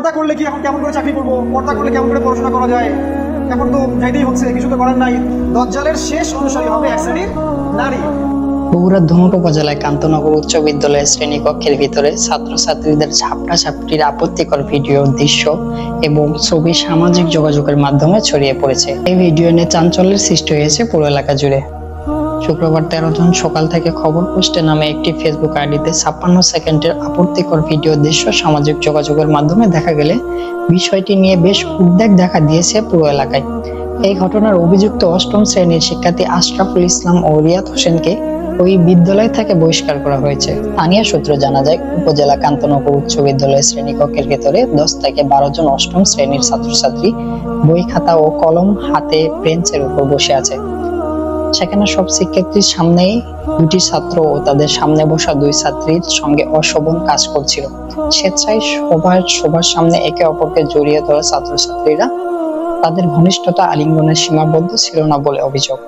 পর্দা করলে কি এখন কেমন করে চাকরি করবো, পর্দা করলে কেমন করে পড়াশোনা করা যায়, এখন তো যাইতেই হচ্ছে, কিছু তো করার নাই। দজ্জালের শেষ অনুসারী হবে এক শ্রেণীর নারী। বগুড়ার ধুনট উপজেলায় কান্তনগর উচ্চ বিদ্যালয়ের শ্রেণীকক্ষের ভিতরে ছাত্রছাত্রীদের ঝাপটাঝাপটির আপত্তিকর ভিডিও, দৃশ্য এবং ছবি সামাজিক যোগাযোগের মাধ্যমে ছড়িয়ে পড়েছে। এই ভিডিও নিয়ে চাঞ্চল্যের সৃষ্টি হয়েছে পুরো এলাকা জুড়ে। শুক্রবার 13 জুন সকাল থেকে খবর পোস্টে নামে একটি ফেসবুক আইডিতে 56 সেকেন্ডের আপত্তিকর ভিডিও, দৃশ্য সামাজিক যোগাযোগের মাধ্যমে দেখা গেলে বিষয়টি নিয়ে বেশ উদ্বেগ দেখা দিয়েছে পুরো এলাকায়। এই ঘটনার অভিযুক্ত অষ্টম শ্রেণীর শিক্ষার্থী আশরাফুল ইসলাম ও রিয়াদ হোসেনকে ওই বিদ্যালয় থেকে বহিষ্কার করা হয়েছে। স্থানীয় সূত্রে জানা যায়, উপজেলা কান্তনগর উচ্চ বিদ্যালয়ের শ্রেণীকক্ষের ভেতরে 10 থেকে 12 জন অষ্টম শ্রেণীর ছাত্রছাত্রী বই, খাতা ও কলম হাতে বেঞ্চের উপর বসে আছে। সেখানে সব শিক্ষার্থীর সামনেই দুটি ছাত্র ও তাদের সামনে বসা দুই ছাত্রীর সঙ্গে অশোভন কাজ করছিল। স্বেচ্ছায় সবার সামনে একে অপরকে জড়িয়ে ধরা ছাত্রছাত্রীরা, তাদের ঘনিষ্ঠতা আলিঙ্গনের সীমাবদ্ধ ছিল না বলে অভিযোগ।